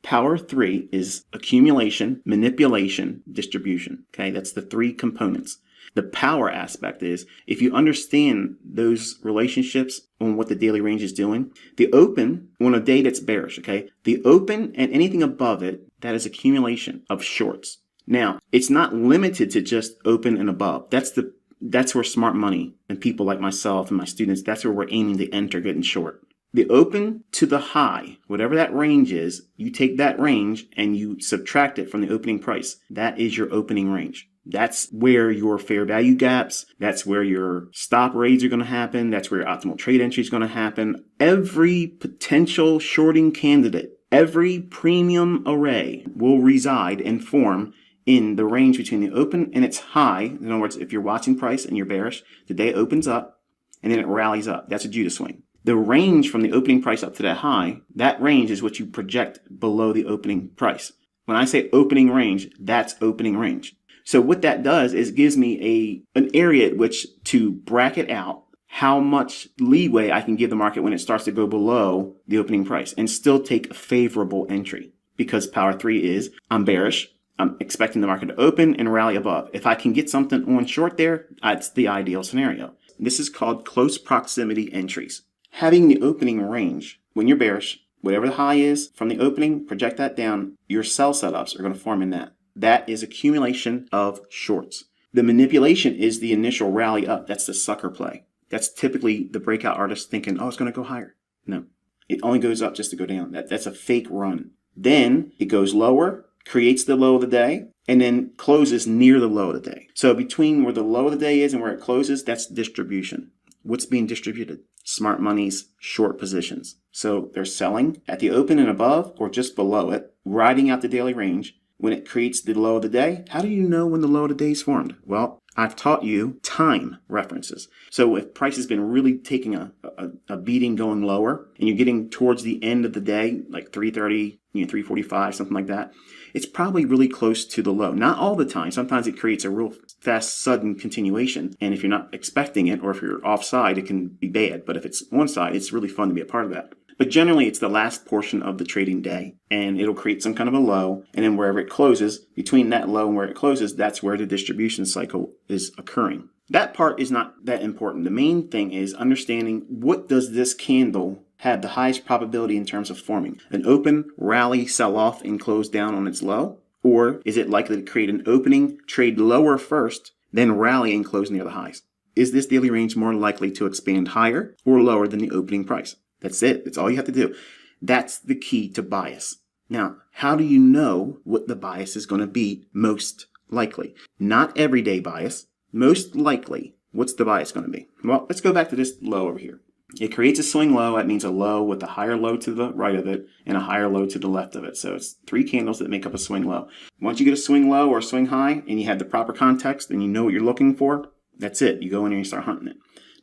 Power 3 is accumulation, manipulation, distribution. Okay, that's the three components. The power aspect is if you understand those relationships on what the daily range is doing, the open on a day that's bearish, okay, the open and anything above it, that is accumulation of shorts. Now, it's not limited to just open and above. That's where smart money and people like myself and my students, that's where we're aiming to enter getting short. The open to the high, whatever that range is, you take that range and you subtract it from the opening price. That is your opening range. That's where your fair value gaps, that's where your stop raids are going to happen, that's where your optimal trade entry is going to happen. Every potential shorting candidate, every premium array will reside and form in the range between the open and its high. In other words, if you're watching price and you're bearish, the day opens up and then it rallies up. That's a Judas swing. The range from the opening price up to that high, that range is what you project below the opening price. When I say opening range, that's opening range. So what that does is gives me an area at which to bracket out how much leeway I can give the market when it starts to go below the opening price and still take a favorable entry. Because power 3 is I'm bearish, I'm expecting the market to open and rally above. If I can get something on short there, that's the ideal scenario. This is called close proximity entries. Having the opening range, when you're bearish, whatever the high is from the opening, project that down, your sell setups are going to form in that. That is accumulation of shorts. The manipulation is the initial rally up. That's the sucker play. That's typically the breakout artist thinking, oh, it's going to go higher. No, it only goes up just to go down. That's a fake run. Then it goes lower, creates the low of the day, and then closes near the low of the day. So between where the low of the day is and where it closes, that's distribution. What's being distributed? Smart money's short positions. So they're selling at the open and above or just below it, riding out the daily range. When it creates the low of the day, how do you know when the low of the day is formed? Well, I've taught you time references. So if price has been really taking a beating going lower and you're getting towards the end of the day, like 3:30, 3:45, something like that, it's probably really close to the low. Not all the time. Sometimes it creates a real fast, sudden continuation. And if you're not expecting it or if you're offside, it can be bad. But if it's on side, it's really fun to be a part of that. But generally, it's the last portion of the trading day, and it'll create some kind of a low, and then wherever it closes, between that low and where it closes, that's where the distribution cycle is occurring. That part is not that important. The main thing is understanding what does this candle have the highest probability in terms of forming? An open, rally, sell off, and close down on its low? Or is it likely to create an opening, trade lower first, then rally and close near the highs? Is this daily range more likely to expand higher or lower than the opening price? That's it. That's all you have to do. That's the key to bias. Now, how do you know what the bias is going to be most likely? Not everyday bias. Most likely, what's the bias going to be? Well, let's go back to this low over here. It creates a swing low. That means a low with a higher low to the right of it and a higher low to the left of it. So it's three candles that make up a swing low. Once you get a swing low or a swing high and you have the proper context and you know what you're looking for, that's it. You go in and you start hunting it.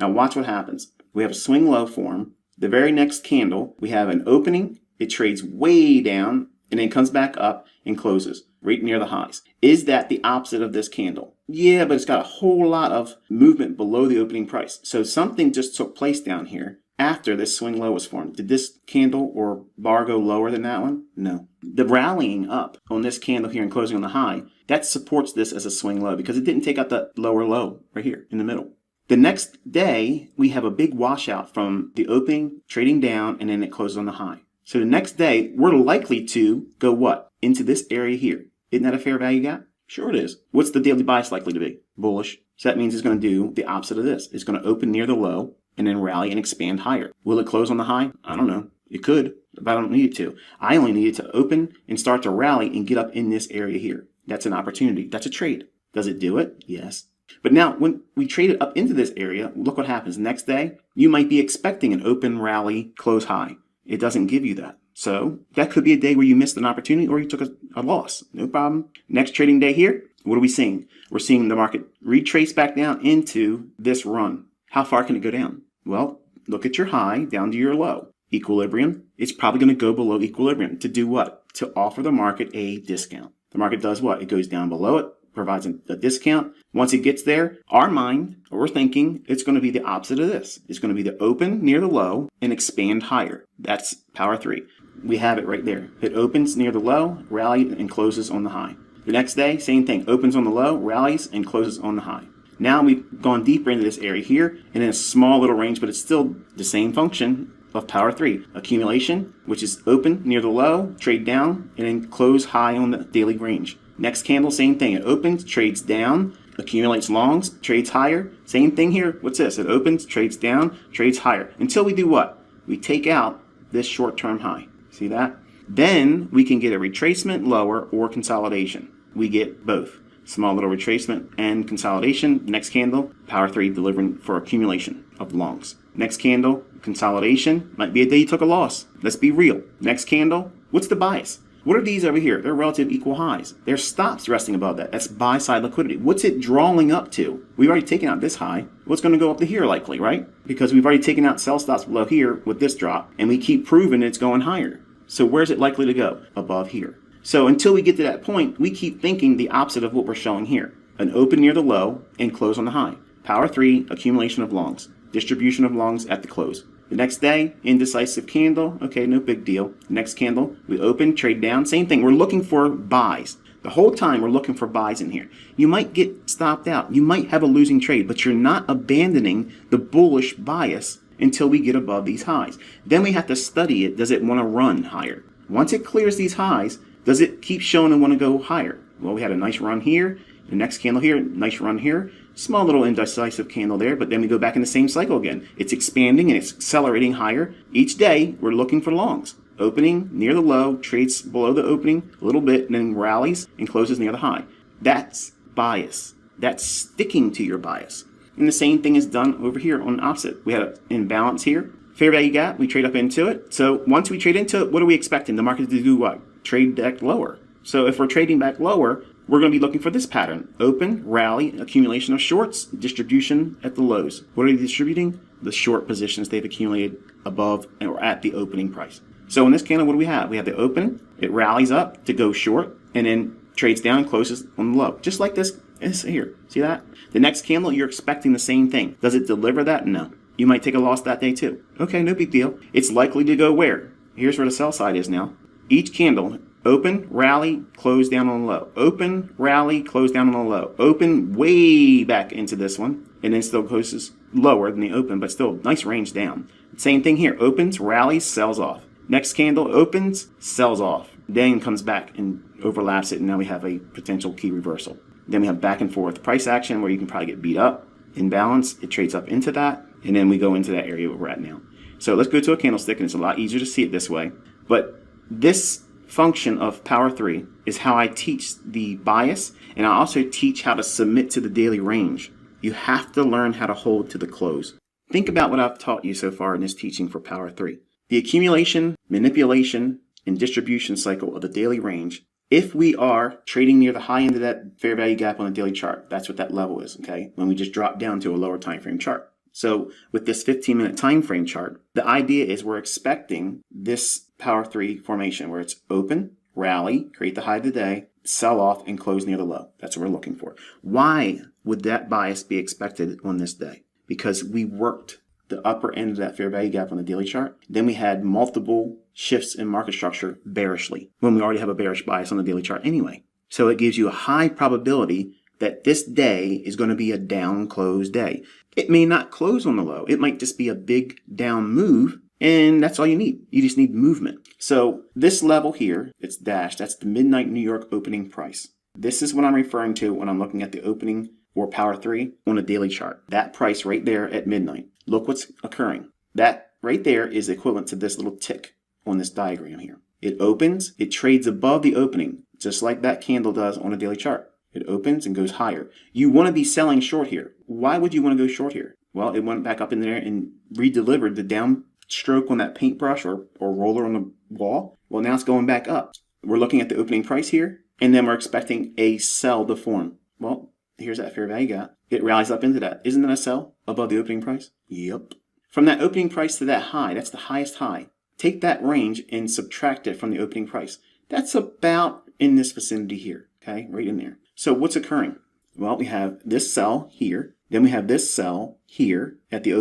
Now watch what happens. We have a swing low form. The very next candle, we have an opening. It trades way down and then comes back up and closes right near the highs. Is that the opposite of this candle? Yeah, but it's got a whole lot of movement below the opening price. So something just took place down here after this swing low was formed. Did this candle or bar go lower than that one? No. The rallying up on this candle here and closing on the high, that supports this as a swing low because it didn't take out the lower low right here in the middle. The next day, we have a big washout from the opening, trading down, and then it closes on the high. So the next day, we're likely to go what? Into this area here. Isn't that a fair value gap? Sure it is. What's the daily bias likely to be? Bullish. So that means it's going to do the opposite of this. It's going to open near the low and then rally and expand higher. Will it close on the high? I don't know. It could, but I don't need it to. I only need it to open and start to rally and get up in this area here. That's an opportunity. That's a trade. Does it do it? Yes. But now, when we trade it up into this area, look what happens. Next day, you might be expecting an open rally, close high. It doesn't give you that. So that could be a day where you missed an opportunity or you took a loss. No problem. Next trading day here, what are we seeing? We're seeing the market retrace back down into this run. How far can it go down? Well, look at your high down to your low. Equilibrium. It's probably going to go below equilibrium. To do what? To offer the market a discount. The market does what? It goes down below it, provides a discount. Once it gets there, our mind, or we're thinking, it's going to be the opposite of this. It's going to be the open near the low and expand higher. That's power 3. we have it right there. It opens near the low, rallies, and closes on the high. The next day, same thing. Opens on the low, rallies, and closes on the high. Now we've gone deeper into this area here, and in a small little range, but it's still the same function of power 3. Accumulation, which is open near the low, trade down, and then close high on the daily range. Next candle, same thing. It opens, trades down, accumulates longs, trades higher. Same thing here. What's this? It opens, trades down, trades higher. Until we do what? We take out this short-term high. See that? Then we can get a retracement lower or consolidation. We get both. Small little retracement and consolidation. Next candle, power 3 delivering for accumulation of longs. Next candle, consolidation. Might be a day you took a loss. Let's be real. Next candle, what's the bias? What are these over here? They're relative equal highs. There's stops resting above that. That's buy side liquidity. What's it drawing up to? We've already taken out this high. What's going to go up to here likely, right? Because we've already taken out sell stops below here with this drop, and we keep proving it's going higher. So where's it likely to go? Above here. So until we get to that point, we keep thinking the opposite of what we're showing here. An open near the low and close on the high. Power 3, accumulation of longs. Distribution of longs at the close. The next day, indecisive candle. Okay, no big deal. Next candle, we open, trade down. Same thing. We're looking for buys. The whole time we're looking for buys in here. You might get stopped out. You might have a losing trade, but you're not abandoning the bullish bias until we get above these highs. Then we have to study it. Does it want to run higher? Once it clears these highs, does it keep showing and want to go higher? Well, we had a nice run here. The next candle here, nice run here. Small little indecisive candle there, but then we go back in the same cycle again. It's expanding and it's accelerating higher. Each day, we're looking for longs. Opening near the low, trades below the opening a little bit, and then rallies and closes near the high. That's bias. That's sticking to your bias. And the same thing is done over here on the opposite. We had an imbalance here. Fair value gap, we trade up into it. So once we trade into it, what are we expecting? The market to do what? Trade back lower. So if we're trading back lower, we're going to be looking for this pattern. Open, rally, accumulation of shorts, distribution at the lows. What are they distributing? The short positions they've accumulated above or at the opening price. So in this candle, what do we have? We have the open, it rallies up to go short, and then trades down and closes on the low. Just like this is here. See that? The next candle, you're expecting the same thing. Does it deliver that? No. You might take a loss that day too. Okay, no big deal. It's likely to go where? Here's where the sell side is now. Each candle, open, rally, close down on the low. Open, rally, close down on the low. Open way back into this one, and then still closes lower than the open, but still nice range down. Same thing here. Opens, rallies, sells off. Next candle opens, sells off. Then comes back and overlaps it, and now we have a potential key reversal. Then we have back and forth price action where you can probably get beat up. Imbalance, it trades up into that, and then we go into that area where we're at now. So let's go to a candlestick, and it's a lot easier to see it this way. But this function of power 3 is how I teach the bias, and I also teach how to submit to the daily range. You have to learn how to hold to the close. Think about what I've taught you so far in this teaching for power 3. The accumulation, manipulation, and distribution cycle of the daily range. If we are trading near the high end of that fair value gap on the daily chart, that's what that level is, okay? When we just drop down to a lower time frame chart. So with this 15-minute time frame chart, the idea is we're expecting this power 3 formation where it's open, rally, create the high of the day, sell off, and close near the low. That's what we're looking for. Why would that bias be expected on this day? Because we worked the upper end of that fair value gap on the daily chart. Then we had multiple shifts in market structure bearishly when we already have a bearish bias on the daily chart anyway. So it gives you a high probability that this day is going to be a down close day. It may not close on the low. It might just be a big down move, and that's all you need. You just need movement. So this level here, it's dashed. That's the midnight New York opening price. This is what I'm referring to when I'm looking at the opening or power 3 on a daily chart. That price right there at midnight. Look what's occurring. That right there is equivalent to this little tick on this diagram here. It opens, it trades above the opening, just like that candle does on a daily chart. It opens and goes higher. You want to be selling short here. Why would you want to go short here? Well, it went back up in there and redelivered the down stroke on that paintbrush or roller on the wall. Well, now it's going back up. We're looking at the opening price here, and then we're expecting a sell to form. Well, here's that fair value gap. It rallies up into that. Isn't that a sell above the opening price? Yep. From that opening price to that high, that's the highest high. Take that range and subtract it from the opening price. That's about in this vicinity here, okay? Right in there. So what's occurring? Well, we have this sell here, then we have this sell here at the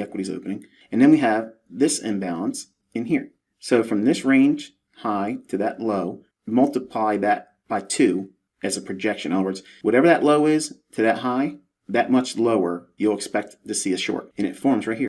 equities opening, and then we have this imbalance in here. So from this range high to that low, multiply that by 2 as a projection. In other words, whatever that low is to that high, that much lower you'll expect to see a short. And it forms right here.